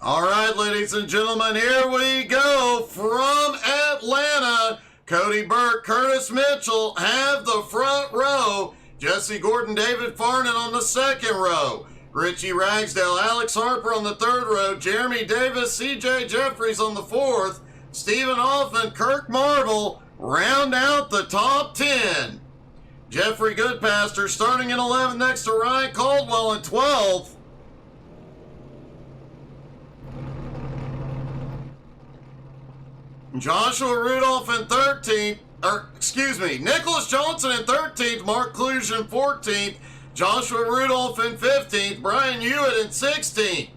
All right, ladies and gentlemen, here we go from Atlanta. Cody Burke, Curtis Mitchell have the front row. Jesse Gordon, David Farnan on the second row. Richie Ragsdale, Alex Harper on the third row. Jeremy Davis, CJ Jeffries on the fourth. Stephen Hoffman, Kirk Marvel round out the top 10. Jeffrey Goodpaster starting in 11th next to Ryan Caldwell in 12th. Joshua Rudolph in 13th, Nicholas Johnson in 13th, Mark Kluge in 14th, Joshua Rudolph in 15th, Brian Hewitt in 16th,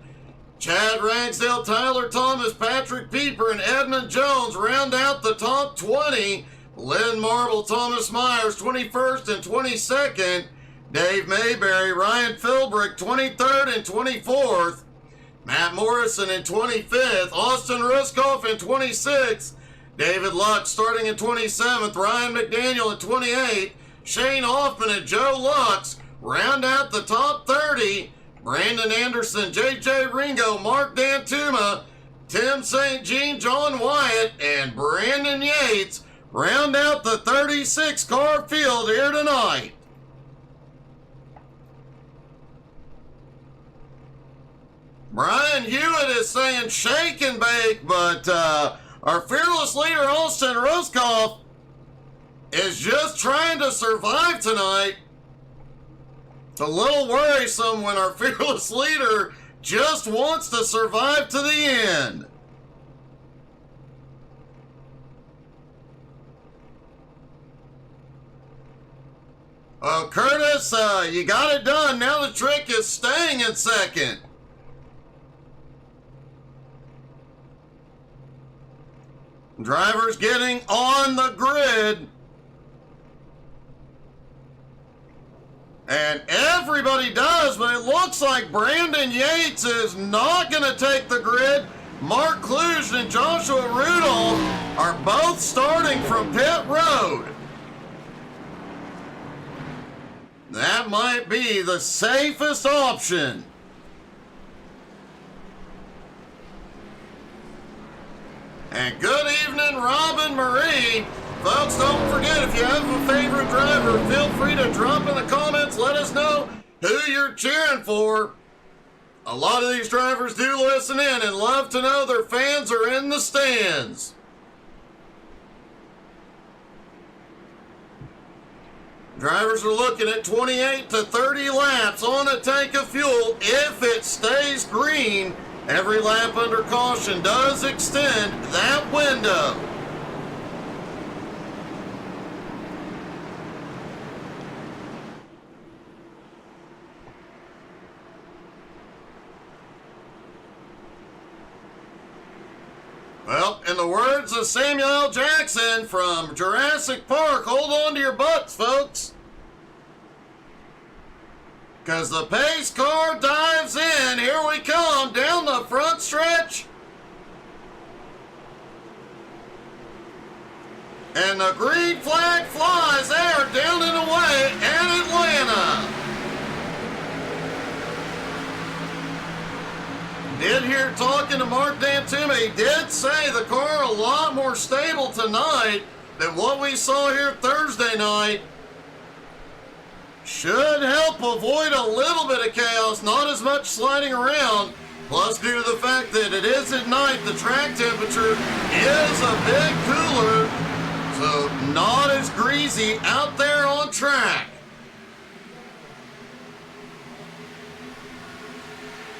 Chad Ragsdale, Tyler Thomas, Patrick Pieper, and Edmund Jones round out the top 20. Lynn Marble, Thomas Myers, 21st and 22nd, Dave Mayberry, Ryan Philbrick, 23rd and 24th, Matt Morrison in 25th, Austin Ruskoff in 26th, David Luck starting in 27th, Ryan McDaniel in 28th, Shane Hoffman and Joe Lux round out the top 30, Brandon Anderson, JJ Ringo, Mark Dantuma, Tim St. Jean, John Wyatt, and Brandon Yates round out the 36 car field here tonight. Brian Hewitt is saying shake and bake, but our fearless leader, Austin Ruskoff, is just trying to survive tonight. It's a little worrisome when our fearless leader just wants to survive to the end. Oh, Curtis, you got it done. Now the trick is staying in second. Drivers getting on the grid. And everybody does, but it looks like Brandon Yates is not going to take the grid. Mark Kluge and Joshua Rudolph are both starting from pit road. That might be the safest option. And good evening, Robin Marie. Folks, don't forget, if you have a favorite driver, feel free to drop in the comments. Let us know who you're cheering for. A lot of these drivers do listen in and love to know their fans are in the stands. Drivers are looking at 28 to 30 laps on a tank of fuel if it stays green. Every lap under caution does extend that window. Well, in the words of Samuel L. Jackson from Jurassic Park, hold on to your butts, folks. Because the pace car dives in. Here we come down the front stretch. And the green flag flies there down and away at Atlanta. Did hear talking to Mark Dantuma. He did say the car a lot more stable tonight than what we saw here Thursday night. Should help avoid a little bit of chaos, not as much sliding around. Plus, due to the fact that it is at night, the track temperature is a bit cooler, so not as greasy out there on track.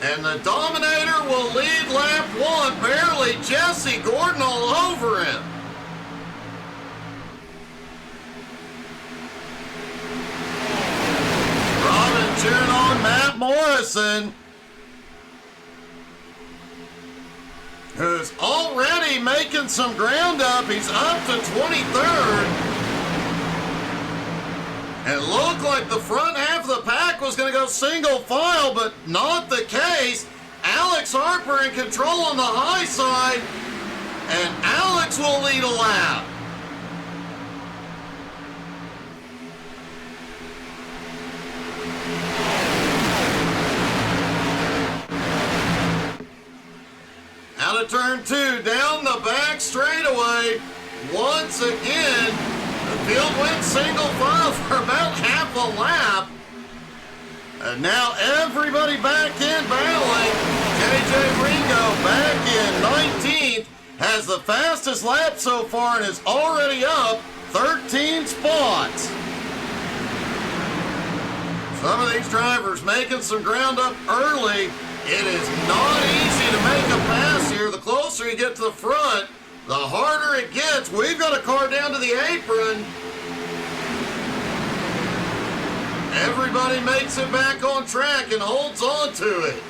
And the Dominator will lead lap one, barely. Jesse Gordon all over him. Cheering on Matt Morrison, who's already making some ground up. He's up to 23rd. And it looked like the front half of the pack was going to go single file, but not the case. Alex Harper in control on the high side, and Alex will lead a lap. out of turn 2, down the back straightaway. Once again, the field went single file for about half a lap. And now everybody back in battling. JJ Ringo back in 19th, has the fastest lap so far and is already up 13 spots. Some of these drivers making some ground up early. It is not easy to make a pass here. The closer you get to the front, the harder it gets. We've got a car down to the apron. Everybody makes it back on track and holds on to it.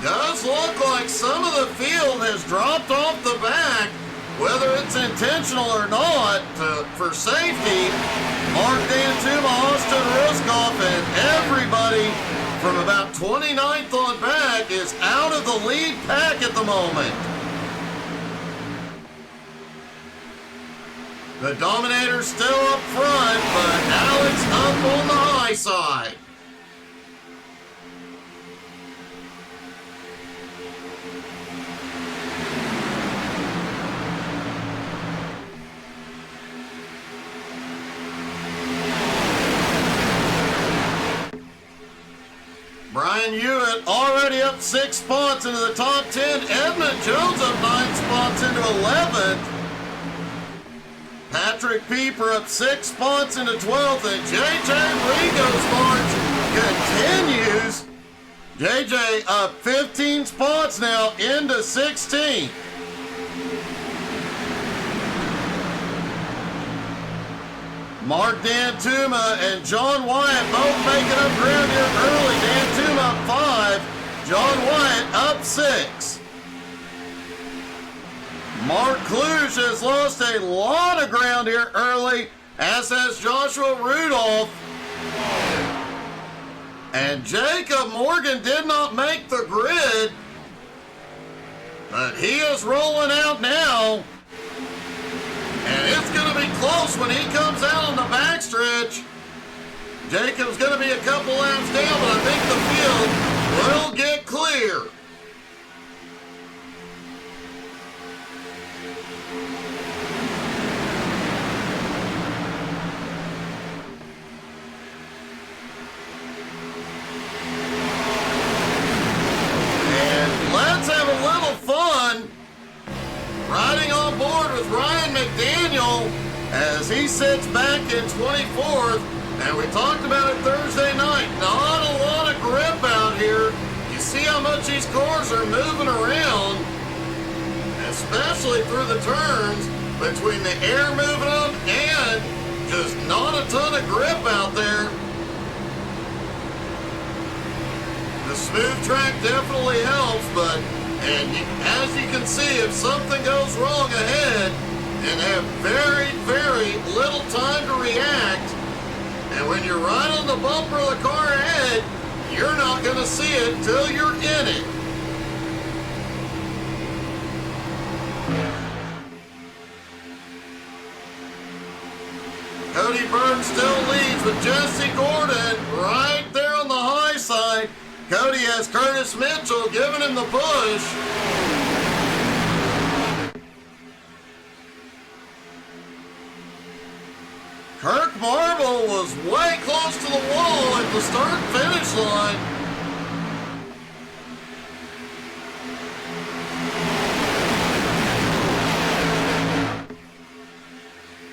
Does look like some of the field has dropped off the back, whether it's intentional or not, for safety. Mark Dantuma, Austin Ruskoff, and everybody from about 29th on back is out of the lead pack at the moment. The Dominator's still up front, but Alex up on the high side. Brian Hewitt already up 6 spots into the top 10. Edmund Jones up 9 spots into 11th. Patrick Pieper up 6 spots into 12th. And JJ Ringo's march continues. JJ up 15 spots now into 16th. Mark Dantuma and John Wyatt both making up ground here early. Dantuma up 5, John Wyatt up 6. Mark Kluge has lost a lot of ground here early, as has Joshua Rudolph. And Jacob Morgan did not make the grid, but he is rolling out now. And it's going to be close when he comes out on the backstretch. Jacob's going to be a couple laps down, but I think the field will get clear. And let's have a little fun riding on board with Ryan McDaniel as he sits back in 24th. And we talked about it Thursday night. Not a lot of grip out here. You see how much these cars are moving around, especially through the turns, between the air moving them and just not a ton of grip out there. The smooth track definitely helps, but as you can see, if something goes wrong ahead and have very, very little time to react, and when you're right on the bumper of the car ahead, you're not going to see it till you're in it. Cody Burns still leads with Jesse Gordon right there on the high side. Cody has Curtis Mitchell giving him the push. Kirk Marble was way close to the wall at the start-finish line.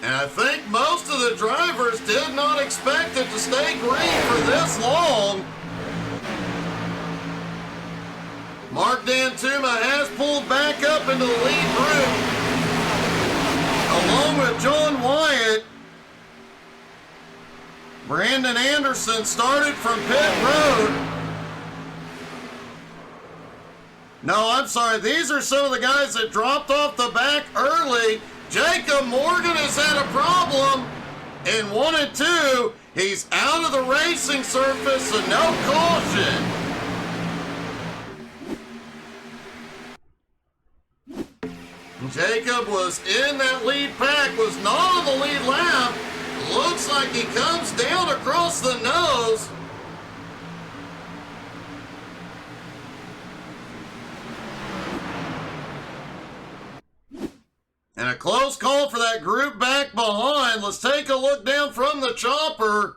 And I think most of the drivers did not expect it to stay green for this long. Mark Dantuma has pulled back up into the lead group, along with John Wyatt. Brandon Anderson started from pit road. No, I'm sorry. These are some of the guys that dropped off the back early. Jacob Morgan has had a problem in 1 and 2. He's out of the racing surface, so no caution. Jacob was in that lead pack, was not on the lead lap. looks like he comes down across the nose. And a close call for that group back behind. Let's take a look down from the chopper.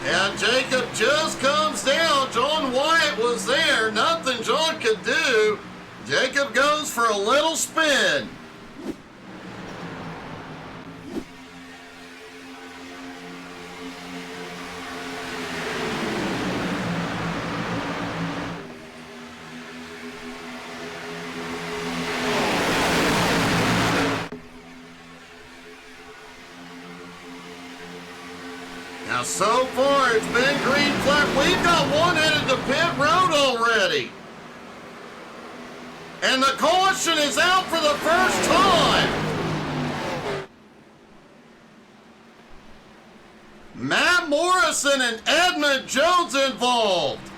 And Jacob just comes down. John Wyatt was there. Nothing John could do. Jacob goes for a little spin. Now, so far, it's been green flag. We've got one headed to pit road already. And the caution is out for the first time. Matt Morrison and Edmund Jones involved.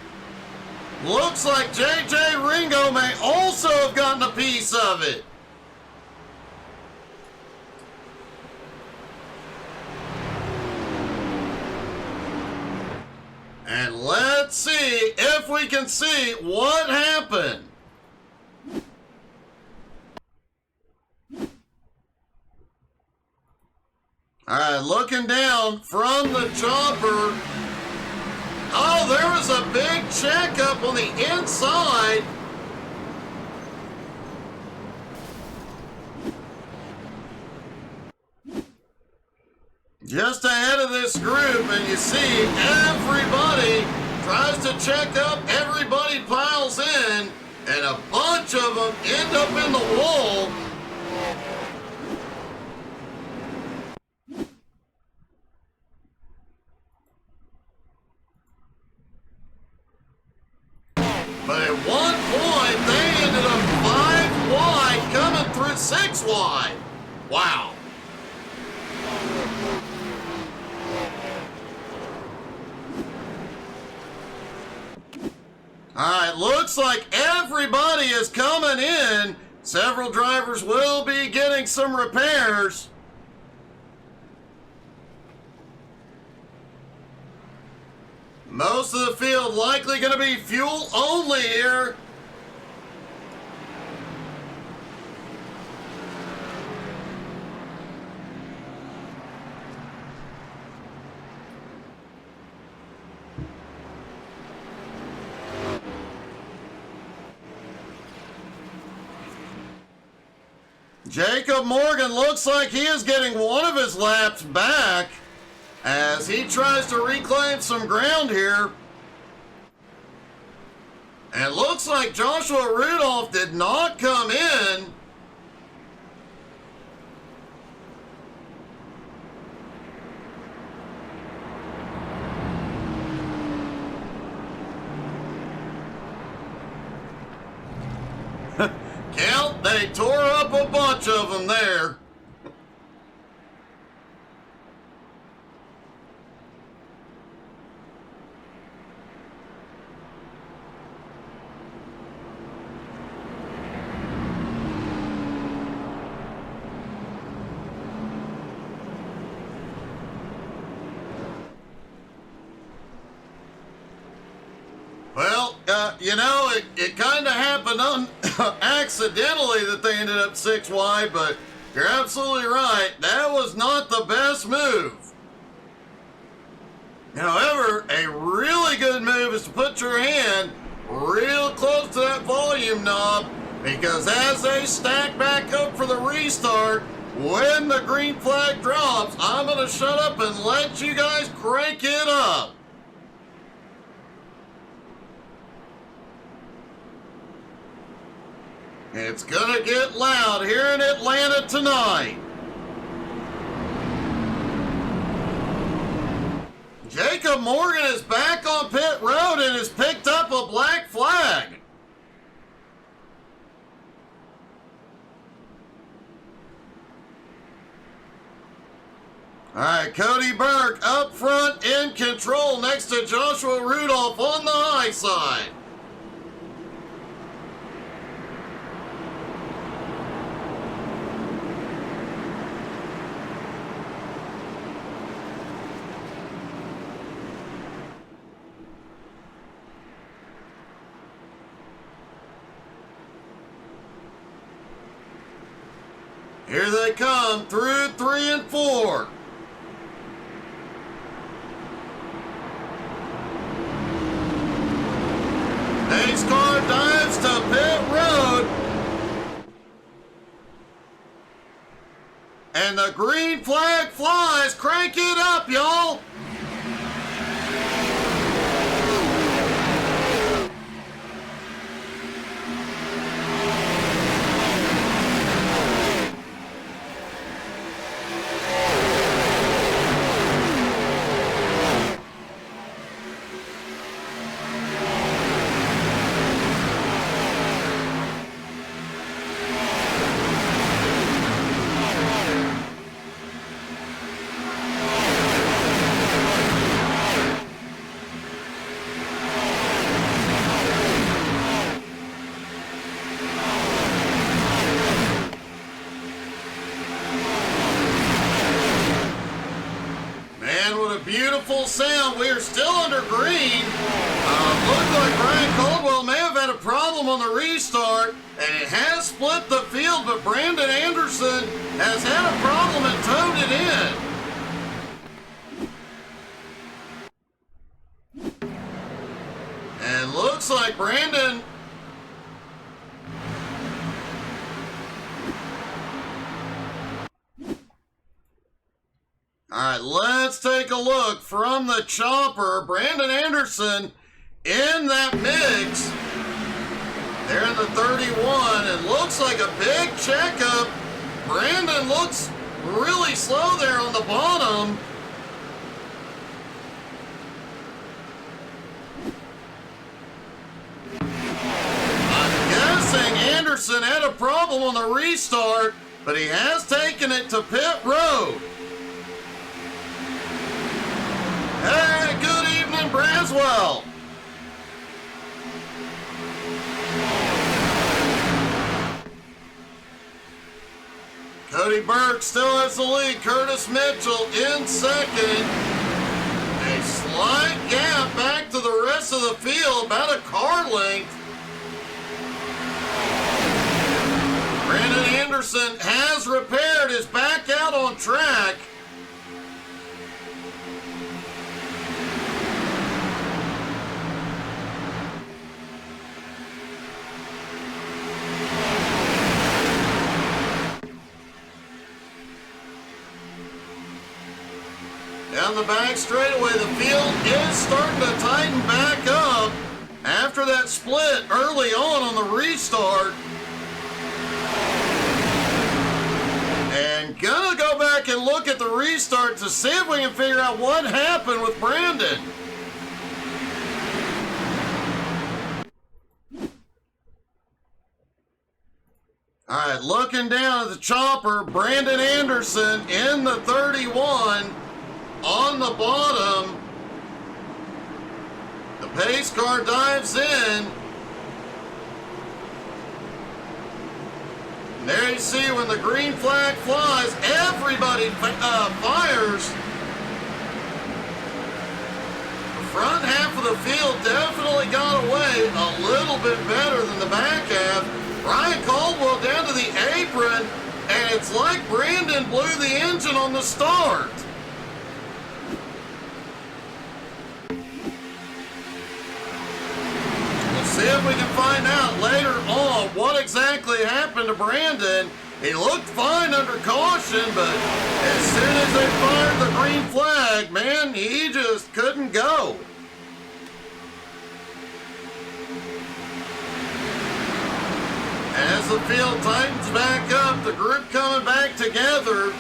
Looks like JJ Ringo may also have gotten a piece of it. And let's see if we can see what happened. All right, looking down from the chopper. Oh, there was a big checkup on the inside. Just ahead of this group, and you see everybody tries to check up, everybody piles in, and a bunch of them end up in the wall. But at one point, they ended up 5 wide, coming through 6 wide. Wow. All right, looks like everybody is coming in. Several drivers will be getting some repairs. Most of the field likely going to be fuel only here. Jacob Morgan looks like he is getting one of his laps back as he tries to reclaim some ground here. And looks like Joshua Rudolph did not come in. Count, they tore up a bunch of them there. Well, you know, it kind of happened accidentally that they ended up 6 wide, but you're absolutely right. That was not the best move. However, a really good move is to put your hand real close to that volume knob, because as they stack back up for the restart, when the green flag drops, I'm going to shut up and let you guys crank it up. It's gonna get loud here in Atlanta tonight. Jacob Morgan is back on pit road and has picked up a black flag. All right, Cody Burke up front in control next to Joshua Rudolph on the high side. Here they come through 3 and 4. Pace car dives to pit road. And the green flag flies. Crank it up, y'all. Beautiful sound. We are still under green. Looks like Brian Caldwell may have had a problem on the restart, and it has split the field, but Brandon Anderson has had a problem and towed it in. And looks like Brandon... All right, let's take a look from the chopper. Brandon Anderson in that mix. They're in the 31, and looks like a big checkup. Brandon looks really slow there on the bottom. I'm guessing Anderson had a problem on the restart, but he has taken it to pit road. Hey, good evening, Braswell. Cody Burke still has the lead. Curtis Mitchell in second. A slight gap back to the rest of the field, about a car length. Brandon Anderson has repaired, is back out on track. Down the back straightaway, the field is starting to tighten back up after that split early on the restart. And gonna go back and look at the restart to see if we can figure out what happened with Brandon. All right, looking down at the chopper, Brandon Anderson in the 31. On the bottom, the pace car dives in. And there you see when the green flag flies, everybody fires. The front half of the field definitely got away a little bit better than the back half. Brian Caldwell down to the apron, and it's like Brandon blew the engine on the start. See if we can find out later on what exactly happened to Brandon. He looked fine under caution, but as soon as they fired the green flag, man, he just couldn't go. As the field tightens back up, the group coming back together.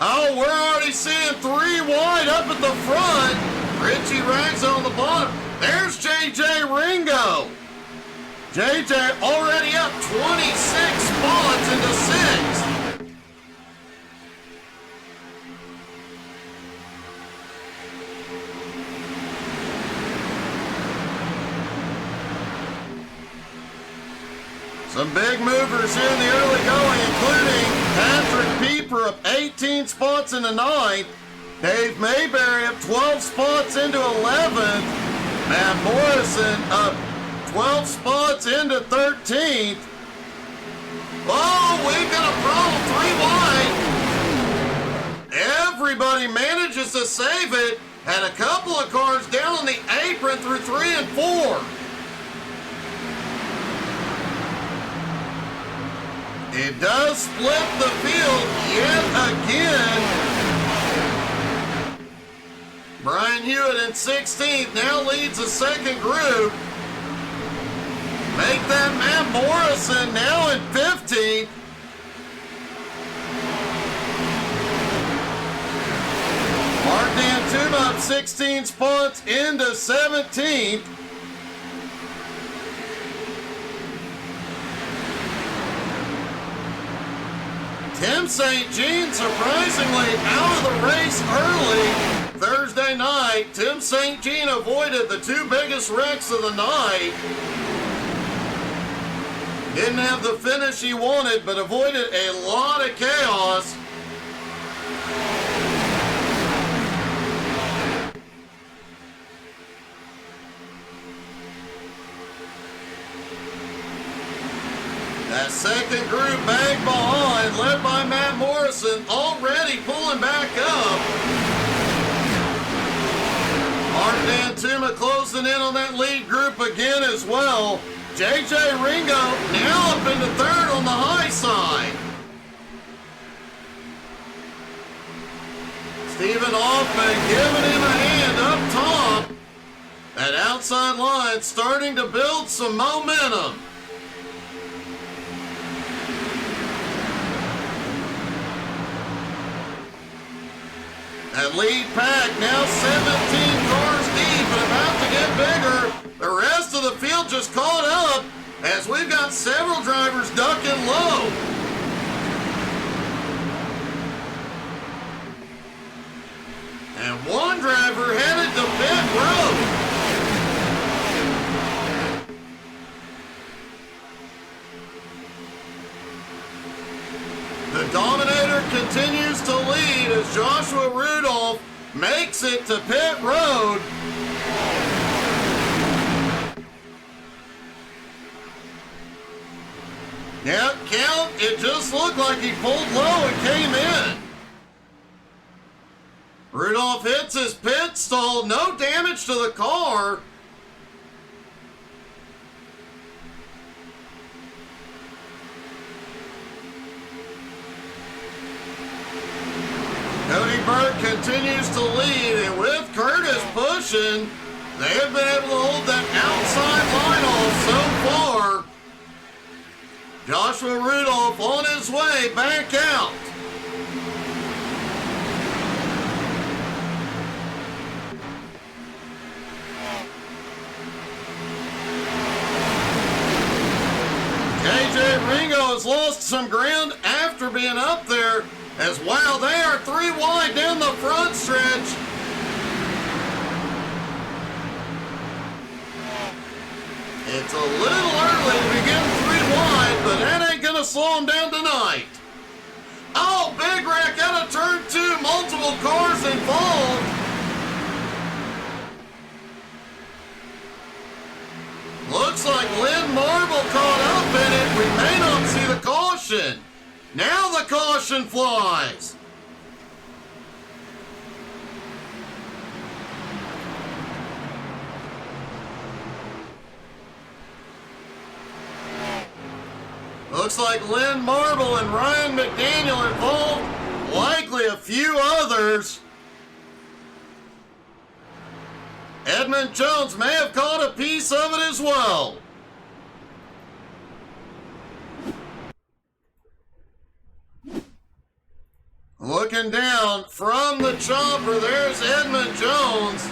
Oh, we're already seeing 3 wide up at the front. Richie Rags on the bottom. There's JJ Ringo. JJ already up 26 spots into 6th. Some big movers here in the early going, including Patrick Pieper up 18 spots into 9th. Dave Mayberry up 12 spots into 11th. Matt Morrison up 12 spots into 13th. Oh, we've got a problem 3 wide. Everybody manages to save it. And a couple of cars down on the apron through 3 and 4. It does split the field yet again. Brian Hewitt in 16th now leads the second group. Make that Matt Morrison now in 15th. Mark Dantuma up 16 spots into 17th. Tim St. Jean surprisingly out of the race early Thursday night. Tim St. Jean avoided the 2 biggest wrecks of the night. Didn't have the finish he wanted, but avoided a lot of chaos. That second group back behind, led by Matt Morrison, already pulling back up. Mark Dantuma closing in on that lead group again as well. JJ Ringo now up into 3rd on the high side. Stephen Hoffman giving him a hand up top. That outside line starting to build some momentum. That lead pack now 17 cars deep and about to get bigger. The rest of the field just caught up as we've got several drivers ducking low. And one driver headed to pit road. The Dominator continues to lead as Joshua Rudolph makes it to pit road. Now, count, it just looked like he pulled low and came in. Rudolph hits his pit stall, no damage to the car. Cody Burke continues to lead, and with Curtis pushing, they have been able to hold that outside line off so far. Joshua Rudolph on his way back out. JJ Ringo has lost some ground after being up there. As wow, they are 3 wide down the front stretch. It's a little early to begin 3 wide, but that ain't gonna slow them down tonight. Oh, big wreck out of turn 2, multiple cars involved. Looks like Lynn Marble caught up in it. We may not see the caution. Now the caution flies. Looks like Lynn Marble and Ryan McDaniel involved, likely a few others. Edmund Jones may have caught a piece of it as well. Looking down from the chopper, there's Edmund Jones.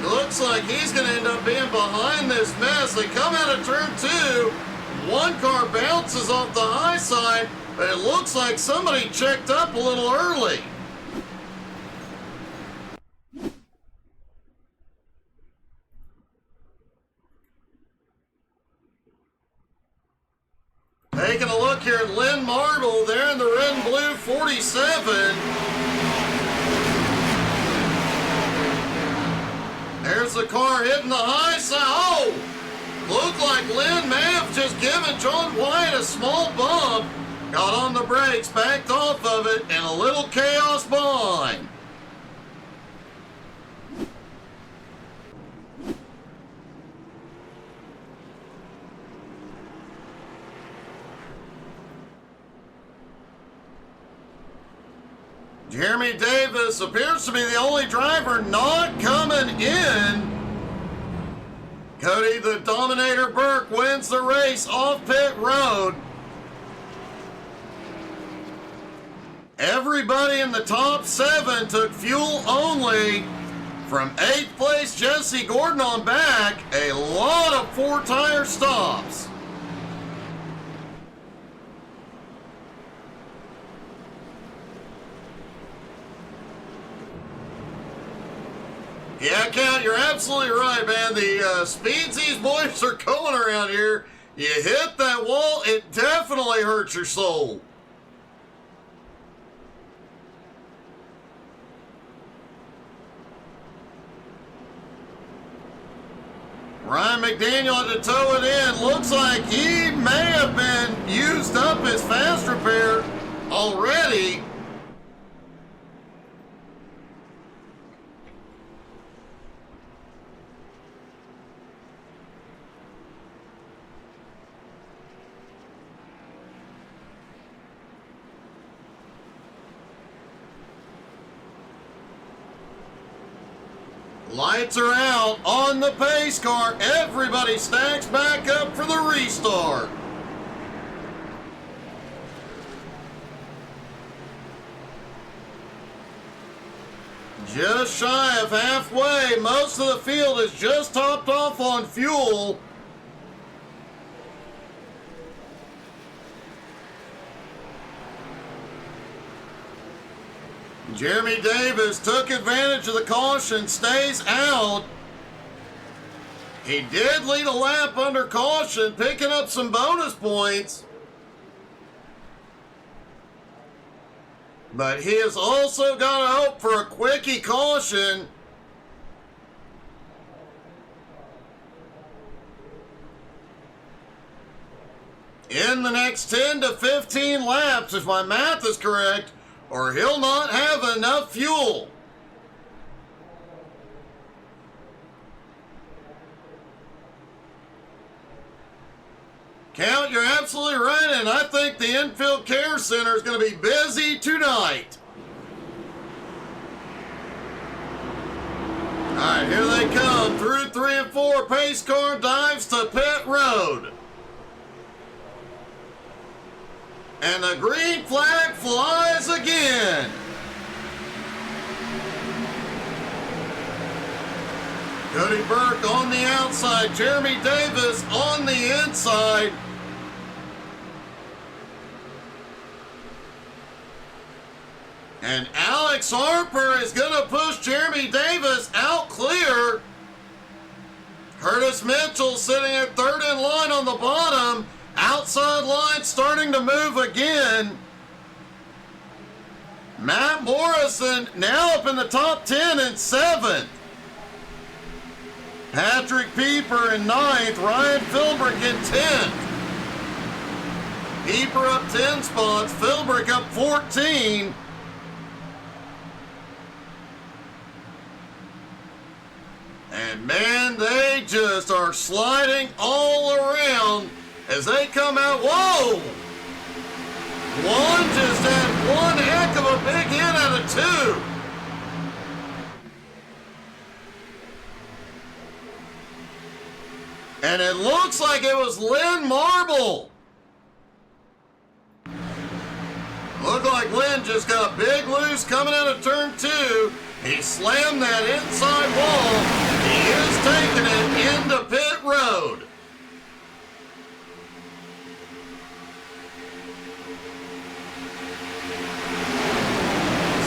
Looks like he's going to end up being behind this mess. They come out of turn 2. One car bounces off the high side, but it looks like somebody checked up a little early. Taking a look here at Lynn Marble there in the red and blue 47. There's the car hitting the high side. Oh! Looked like Lynn may have just given John White a small bump. Got on the brakes, backed off of it, and a little chaos behind. Jeremy Davis appears to be the only driver not coming in. Cody the Dominator Burke wins the race off pit road. Everybody in the top 7 took fuel only. From 8th place, Jesse Gordon on back. A lot of 4-tire stops. Yeah, Count, you're absolutely right, man. The speeds these boys are going around here, you hit that wall, it definitely hurts your soul. Ryan McDaniel had to tow it in. Looks like he may have been used up his fast repair already. Lights are out on the pace car. Everybody stacks back up for the restart. Just shy of halfway. Most of the field is just topped off on fuel. Jeremy Davis took advantage of the caution, stays out. He did lead a lap under caution, picking up some bonus points. But he has also got to hope for a quickie caution. In the next 10 to 15 laps, if my math is correct, or he'll not have enough fuel. Count, you're absolutely right, and I think the infield care center is going to be busy tonight. All right, here they come. Through 3 and 4, pace car dives to pit road. And the green flag flies again. Cody Burke on the outside, Jeremy Davis on the inside. And Alex Harper is going to push Jeremy Davis out clear. Curtis Mitchell sitting at 3rd in line on the bottom. Outside line starting to move again. Matt Morrison now up in the top 10 and 7th. Patrick Pieper in 9th. Ryan Philbrick in 10th. Pieper up 10 spots. Philbrick up 14. And man, they just are sliding all around as they come out. Whoa! One just had one heck of a big hit out of 2. And it looks like it was Lynn Marble. Looked like Lynn just got big loose coming out of turn 2. He slammed that inside wall. He is taking it into pit road.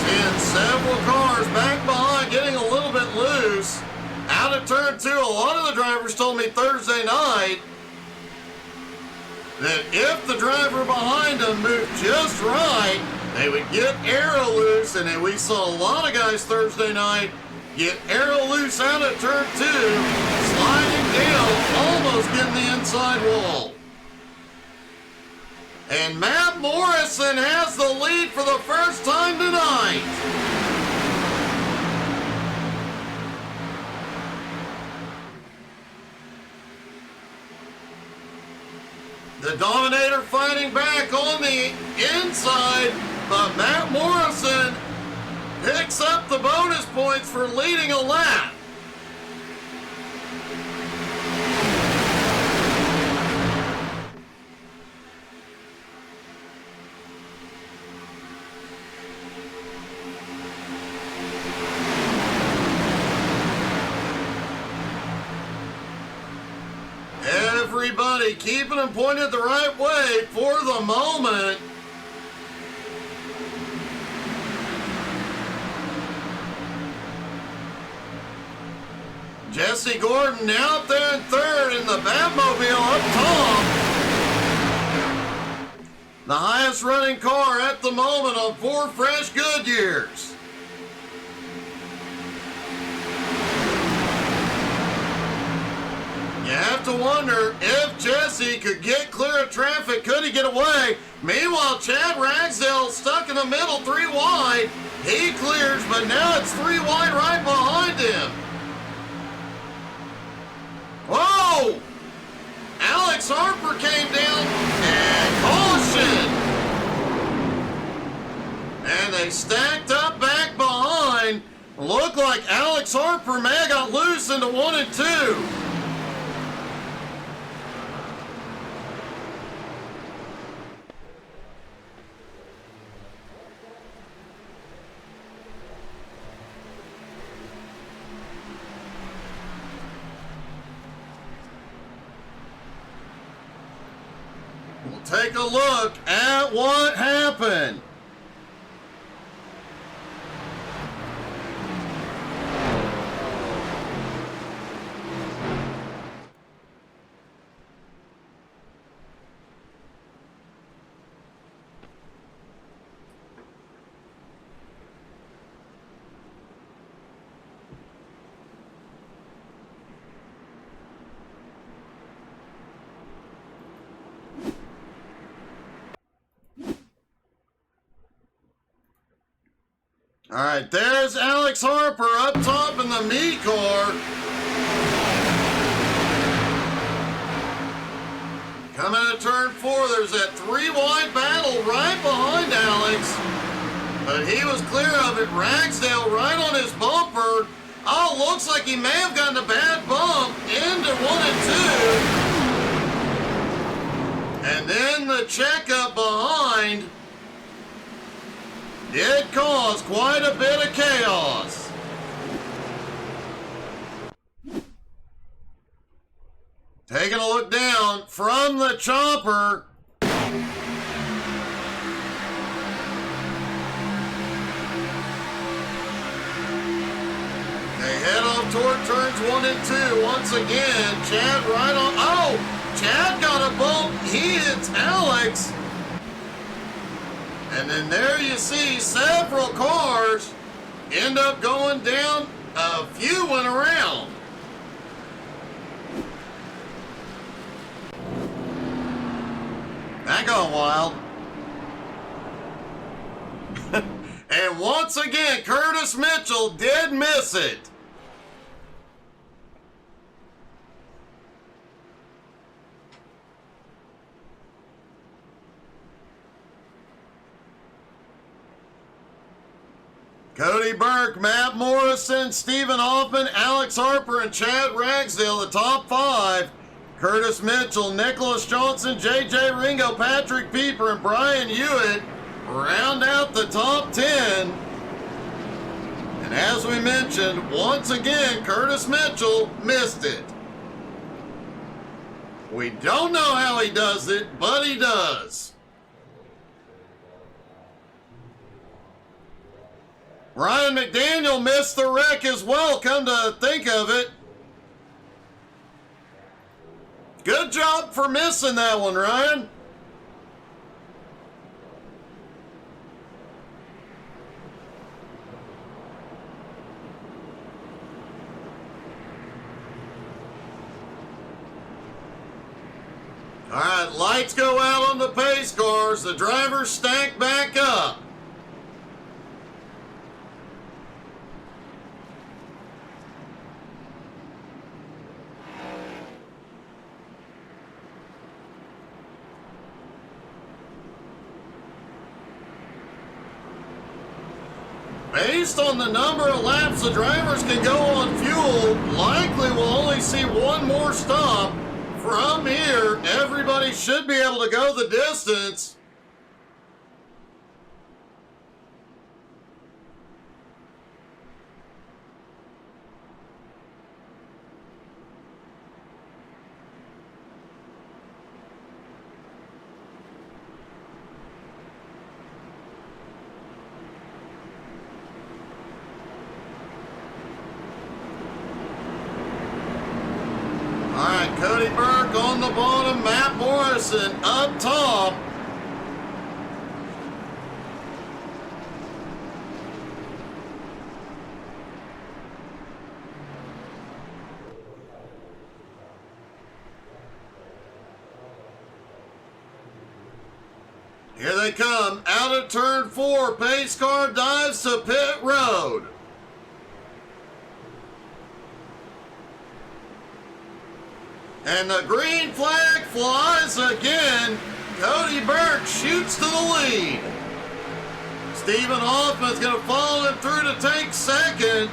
Seeing several cars back behind getting a little bit loose. Out of turn 2, a lot of the drivers told me Thursday night that if the driver behind them moved just right, they would get aero loose, and then we saw a lot of guys Thursday night Get arrow loose out of turn 2, sliding down, almost getting the inside wall. And Matt Morrison has the lead for the first time tonight. The Dominator fighting back on the inside, but Matt Morrison picks up the bonus points for leading a lap. Everybody keeping them pointed the right way for the moment. Jesse Gordon out there in third in the Batmobile up top. The highest running car at the moment on 4 fresh Goodyears. You have to wonder if Jesse could get clear of traffic. Could he get away? Meanwhile, Chad Ragsdale stuck in the middle, 3 wide. He clears, but now it's 3 wide right behind him. Whoa! Alex Harper came down and caution. And they stacked up back behind. Looked like Alex Harper may have got loose into 1 and 2. We'll take a look at what happened. All right, there's Alex Harper up top in the me car. Coming to turn 4, there's that 3 wide battle right behind Alex. But he was clear of it. Ragsdale right on his bumper. Oh, looks like he may have gotten a bad bump into 1 and 2. And then the checkup behind did cause quite a bit of chaos. Taking a look down from the chopper. They head off toward turns 1 and 2 once again. Chad right on. Oh, Chad got a bump. He hits Alex. And then there you see several cars end up going down. A few went around. That got wild. And once again, Curtis Mitchell did miss it. Cody Burke, Matt Morrison, Stephen Hoffman, Alex Harper, and Chad Ragsdale, the top 5. Curtis Mitchell, Nicholas Johnson, J.J. Ringo, Patrick Pieper, and Brian Hewitt round out the top 10. And as we mentioned, once again, Curtis Mitchell missed it. We don't know how he does it, but he does. Ryan McDaniel missed the wreck as well, come to think of it. Good job for missing that one, Ryan. All right, lights go out on the pace cars. The drivers stack back up. Based on the number of laps the drivers can go on fuel, likely we'll only see one more stop. From here, everybody should be able to go the distance. All right, Cody Burke on the bottom, Matt Morrison up top. Here they come, out of turn 4, pace car dives to pit road. And the green flag flies again. Cody Burke shoots to the lead. Stephen Hoffman's going to follow him through to take second.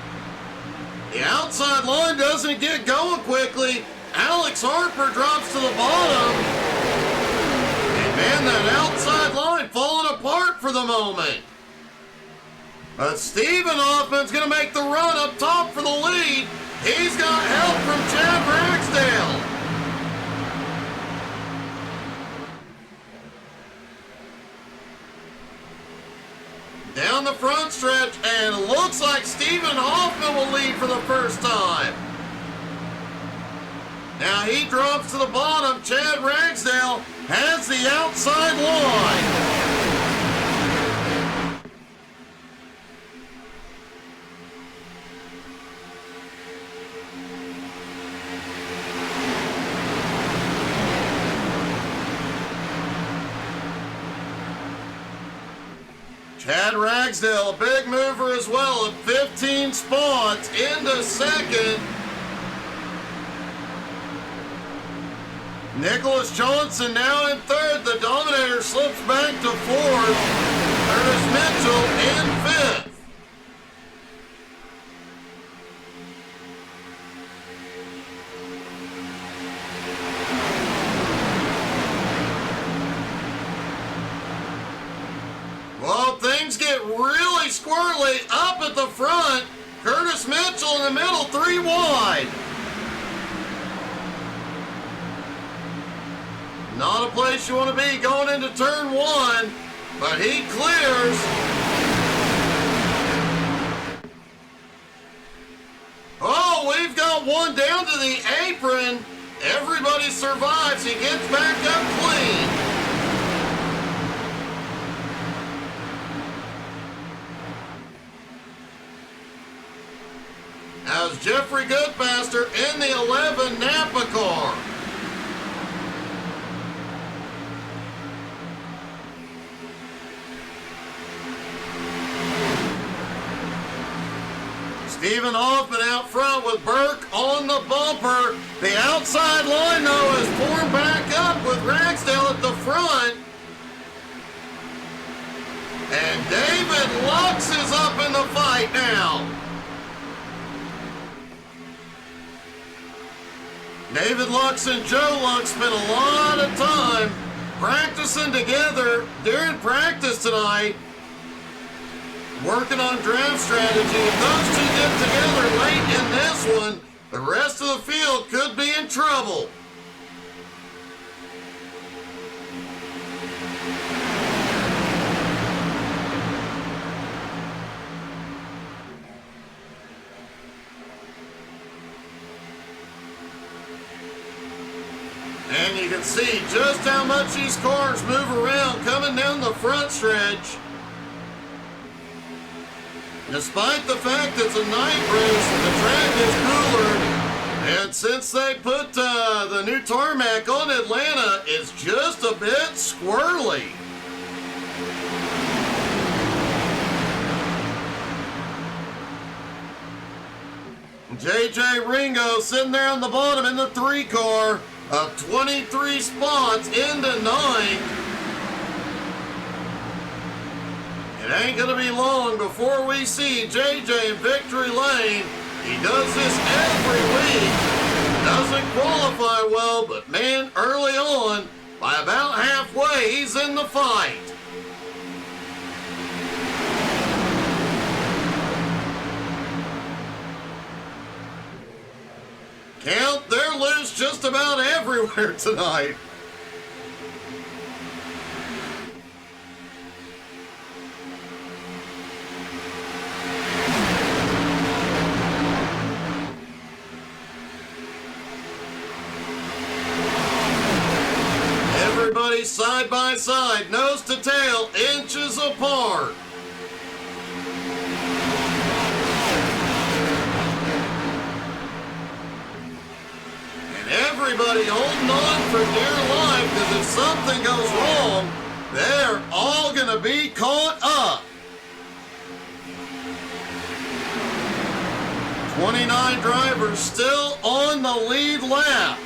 The outside line doesn't get going quickly. Alex Harper drops to the bottom. And man, that outside line falling apart for the moment. But Stephen Hoffman's going to make the run up top for the lead. He's got help from Chad Ragsdale. Down the front stretch, and it looks like Stephen Hoffman will lead for the first time. Now he drops to the bottom. Chad Ragsdale has the outside line. Chad Ragsdale, a big mover as well, at 15 spots into second. Nicholas Johnson now in third. The Dominator slips back to fourth. Curtis Mitchell in fifth. Well, things get really squirrely up at the front. Curtis Mitchell in the middle, 3 wide. Not a place you want to be going into turn 1, but he clears. Oh, we've got one down to the apron. Everybody survives. He gets back up clean. As Jeffrey Goodfaster in the 11 Napa car. Stephen Hoffman out front with Burke on the bumper. The outside line, though, is formed back up with Ragsdale at the front. And David Lux is up in the fight now. David Lux and Joe Lux spent a lot of time practicing together during practice tonight, working on draft strategy. If those two get together late in this one, the rest of the field could be in trouble. And you can see just how much these cars move around coming down the front stretch. Despite the fact it's a night race and the track is cooler, And since they put the new tarmac on, Atlanta is just a bit squirrely. JJ Ringo sitting there on the bottom in the 3 car of 23 spots into 9th. It ain't gonna be long before we see JJ in victory lane. He does this every week. Doesn't qualify well, but man, early on, by about halfway, he's in the fight. Count, they're loose just about everywhere tonight. Everybody side by side, nose to tail, inches apart. Everybody holding on for dear life, because if something goes wrong, they're all going to be caught up. 29 drivers still on the lead lap.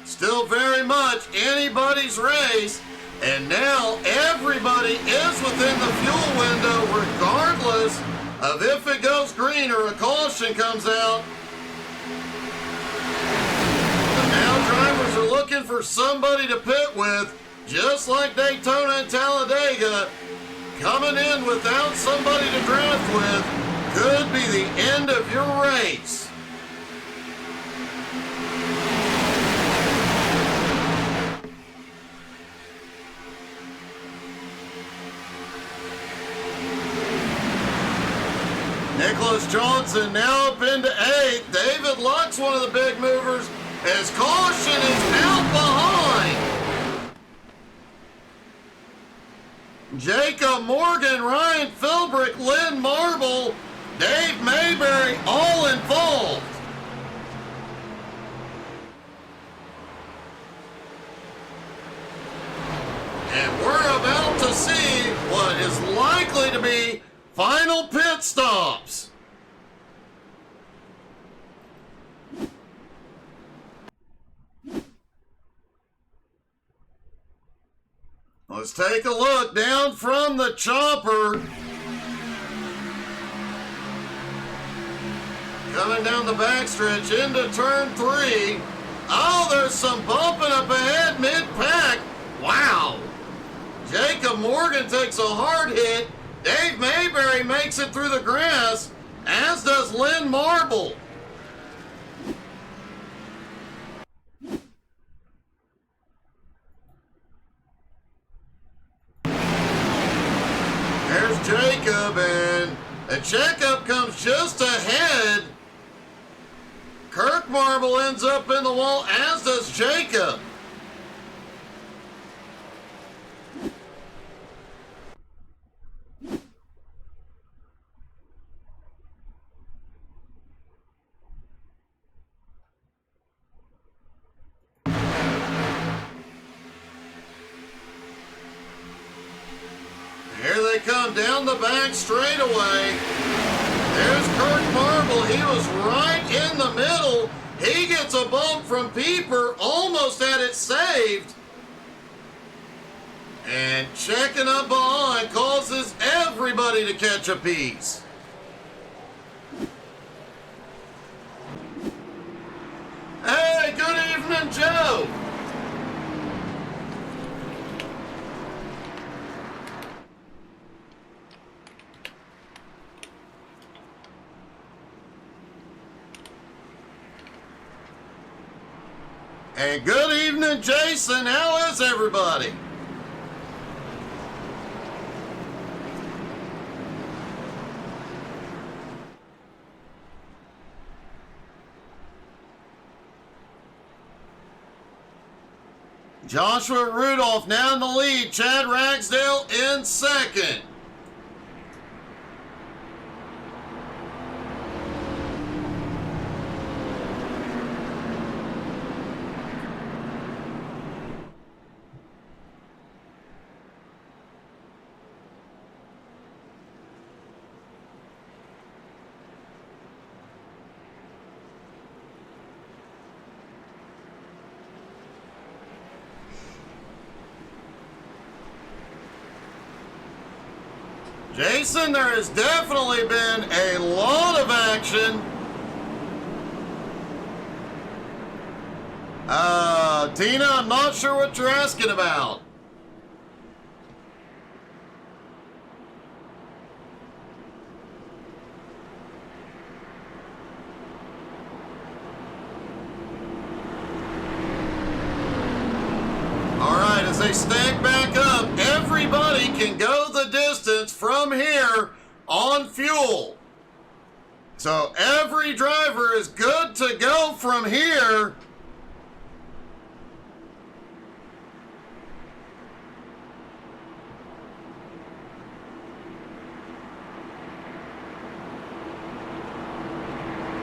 Still very much anybody's race, and now everybody is within the fuel window regardless of if it goes green or a caution comes out. But now drivers are looking for somebody to pit with, just like Daytona and Talladega. Coming in without somebody to draft with could be the end of your race. Nicholas Johnson now up into 8th. David Luck's one of the big movers as caution is out behind. Jacob Morgan, Ryan Philbrick, Lynn Marble, Dave Mayberry all involved. And we're about to see what is likely to be final pit stops. Let's take a look down from the chopper. Coming down the backstretch into turn 3. Oh, there's some bumping up ahead mid-pack. Wow. Jacob Morgan takes a hard hit. Dave Mayberry makes it through the grass, as does Lynn Marble. There's Jacob, and the checkup comes just ahead. Kirk Marble ends up in the wall, as does Jacob. Here they come down the back straightaway. There's Kirk Marble. He was right in the middle. He gets a bump from Pieper. Almost had it saved. And checking up behind causes everybody to catch a piece. Hey, good evening, Joe. And good evening, Jason. How is everybody? Joshua Rudolph now in the lead. Chad Ragsdale in second. Jason, there has definitely been a lot of action. Tina, I'm not sure what you're asking about. Alright, as they stack back up, everybody can go the distance from here on fuel. So every driver is good to go from here.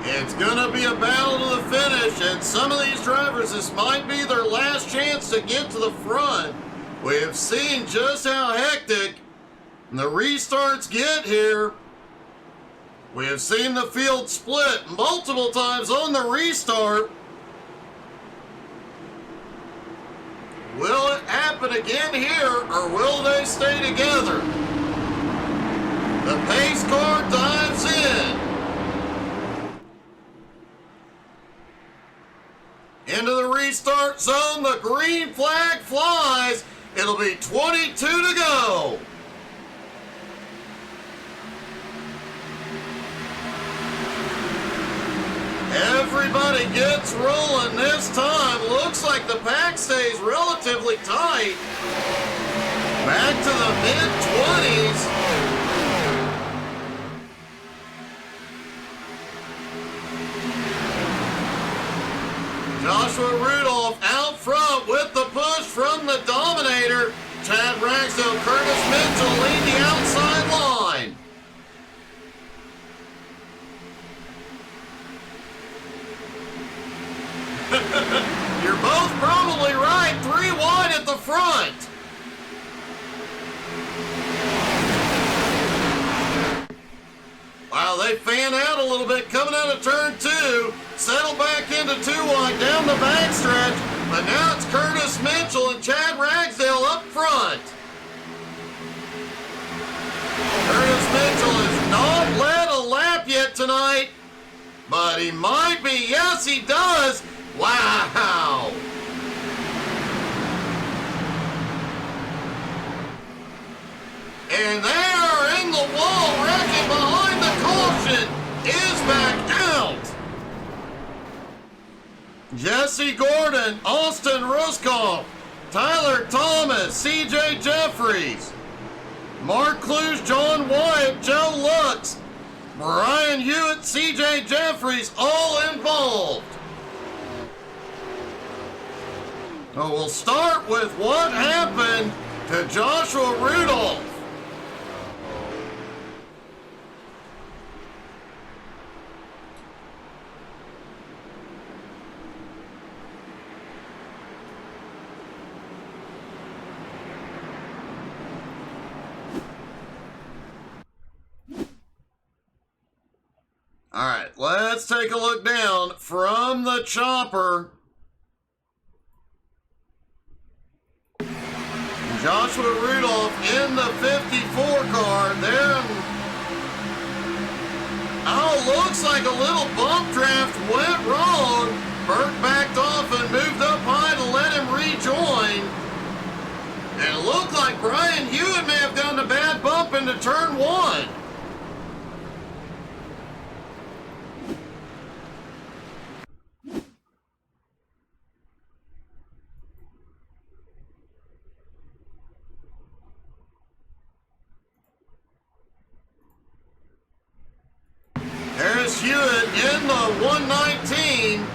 It's gonna be a battle to the finish, and some of these drivers, this might be their last chance to get to the front. We have seen just how hectic the restarts get here. We have seen the field split multiple times on the restart. Will it happen again here, or will they stay together? The pace car dives in. Into the restart zone, the green flag flies. It'll be 22 to go. Everybody gets rolling this time. Looks like the pack stays relatively tight. Back to the mid-20s. Joshua Rudolph out front with the push from the Dominator. Chad Ragsdale, Curtis Mitchell lead the outside line. You're both probably right. 3 wide at the front. Wow, they fan out a little bit coming out of turn 2. Settle back into 2 wide down the backstretch. But now it's Curtis Mitchell and Chad Ragsdale up front. Curtis Mitchell has not led a lap yet tonight. But he might be. Yes, he does. Wow. And they are in the wall. Wrecking behind the caution is back out. Jesse Gordon, Austin Ruskoff, Tyler Thomas, CJ Jeffries, Mark Cluse, John Wyatt, Joe Lux, Brian Hewitt, CJ Jeffries, all involved. So we'll start with what happened to Joshua Rudolph. All right, let's take a look down from the chopper. Joshua Rudolph in the 54 car there. Oh, looks like a little bump draft went wrong. Burke backed off and moved up high to let him rejoin. And it looked like Brian Hewitt may have done a bad bump into turn 1. Harris Hewitt in the 119.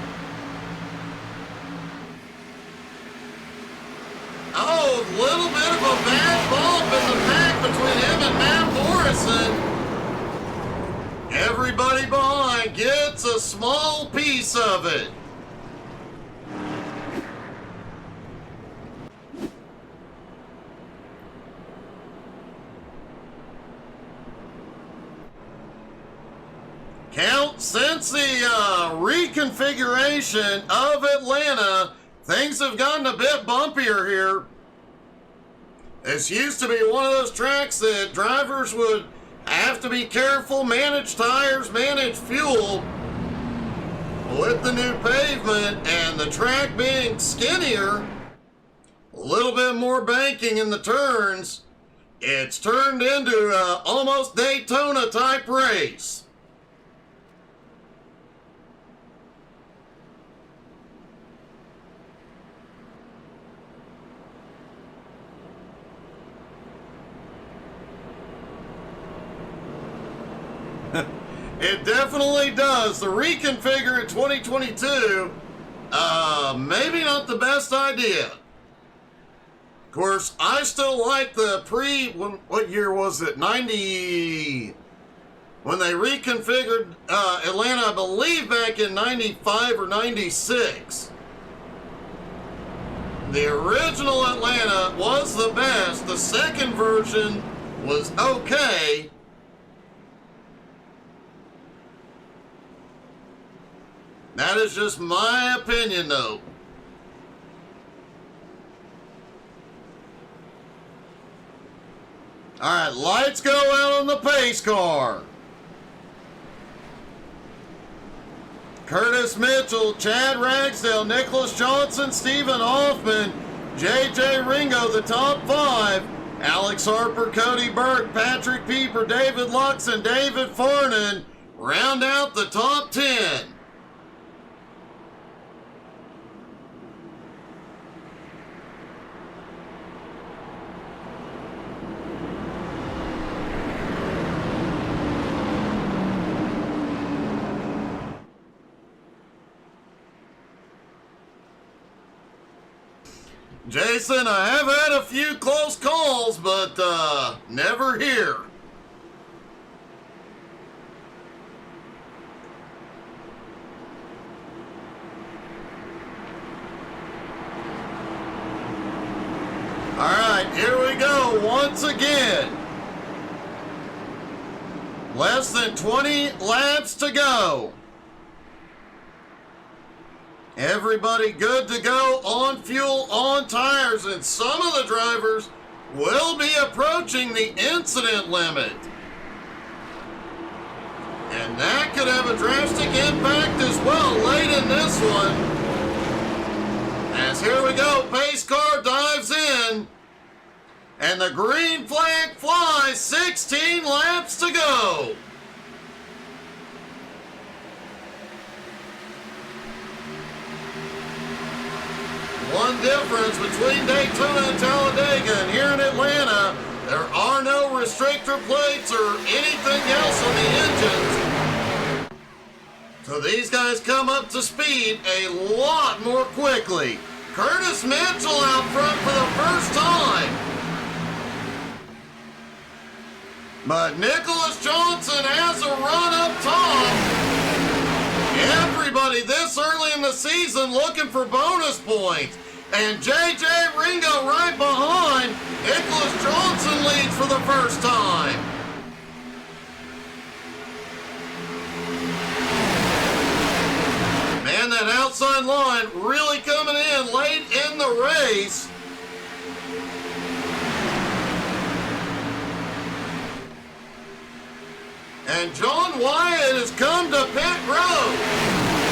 Oh, a little bit of a bad bump in the pack between him and Matt Morrison. Everybody behind gets a small piece of it. Count, since the reconfiguration of Atlanta, things have gotten a bit bumpier here. This used to be one of those tracks that drivers would have to be careful, manage tires, manage fuel. With the new pavement and the track being skinnier, a little bit more banking in the turns, it's turned into an almost Daytona type race. It definitely does. The reconfigure in 2022, maybe not the best idea. Of course, I still like the what year was it? 90, when they reconfigured Atlanta, I believe back in 95 or 96. The original Atlanta was the best. The second version was okay. That is just my opinion, though. All right, lights go out on the pace car. Curtis Mitchell, Chad Ragsdale, Nicholas Johnson, Stephen Hoffman, J.J. Ringo, the top 5. Alex Harper, Cody Burke, Patrick Pieper, David Lux, and David Farnan round out the top 10. Jason, I have had a few close calls, but never here. All right, here we go once again. Less than 20 laps to go. Everybody good to go on fuel, on tires, and some of the drivers will be approaching the incident limit. And that could have a drastic impact as well late in this one. As here we go, pace car dives in, and the green flag flies, 16 laps to go. One difference between Daytona and Talladega, and here in Atlanta, there are no restrictor plates or anything else on the engines. So these guys come up to speed a lot more quickly. Curtis Mitchell out front for the first time. But Nicholas Johnson has a run up top. Everybody this early in the season looking for bonus points. And J.J. Ringo right behind. Nicholas Johnson leads for the first time. Man, that outside line really coming in late in the race. And John Wyatt has come to pit road.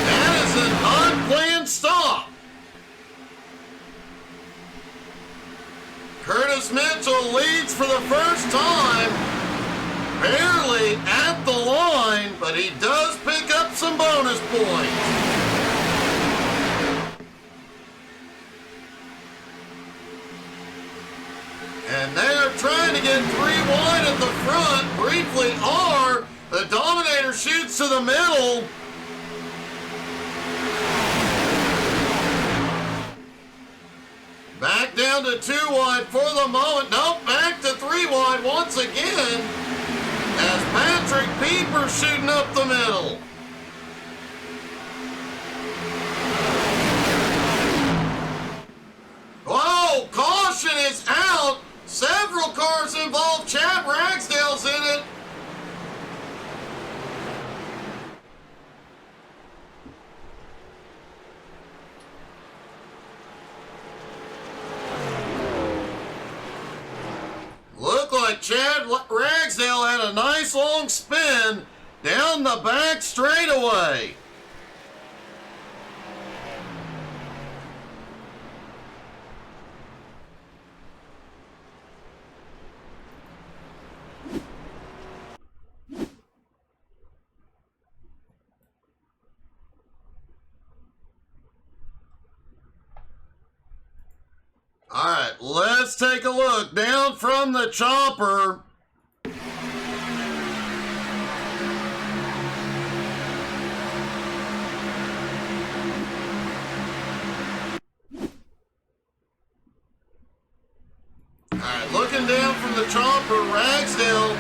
That is an unplanned stop. Curtis Mitchell leads for the first time. Barely at the line, but he does pick up some bonus points. And they are trying to get 3 wide at the front. Briefly are. The Dominator shoots to the middle. Back down to 2 wide for the moment. Nope, back to 3 wide once again. As Patrick Pieper shooting up the middle. Whoa, caution is out. Several cars involved. Chad Ragsdale's in it. Ragsdale had a nice long spin down the back straightaway. All right, let's take a look down from the chopper. All right, looking down from the chopper, Ragsdale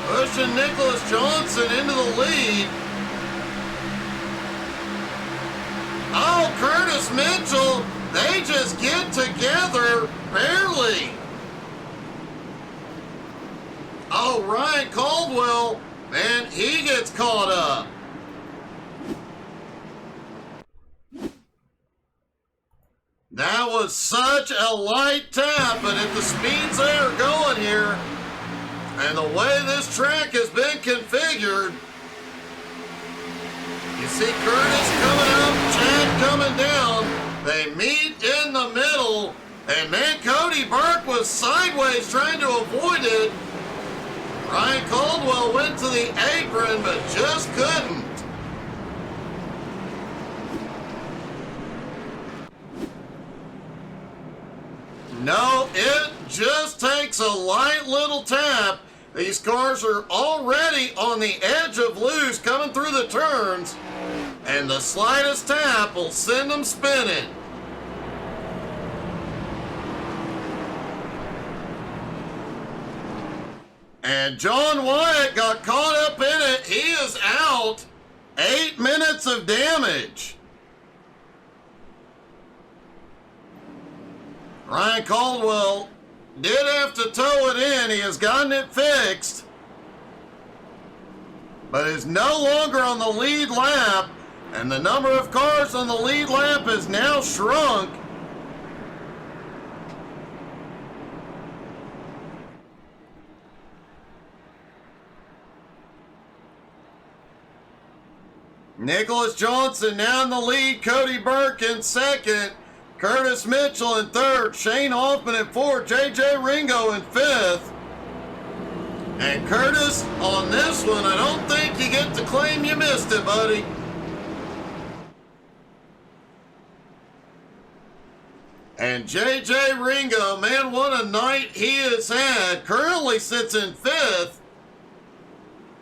pushing Nicholas Johnson into the lead. Oh, Curtis Mitchell, they just get together barely. Oh, Ryan Caldwell, man, he gets caught up. That was such a light tap, but at the speeds they are going here, and the way this track has been configured, you see Curtis coming up, Chad coming down. They meet in the middle, and man, Cody Burke was sideways trying to avoid it. Ryan Caldwell went to the apron, but just couldn't. No, it just takes a light little tap. These cars are already on the edge of loose coming through the turns, and the slightest tap will send them spinning. And John Wyatt got caught up in it. He is out. 8 minutes of damage. Ryan Caldwell did have to tow it in. He has gotten it fixed, but is no longer on the lead lap, and the number of cars on the lead lap has now shrunk. Nicholas Johnson now in the lead, Cody Burke in second, Curtis Mitchell in third, Shane Hoffman in fourth, JJ Ringo in fifth. And Curtis, on this one, I don't think you get to claim you missed it, buddy. And JJ Ringo, man, what a night he has had. Currently sits in fifth.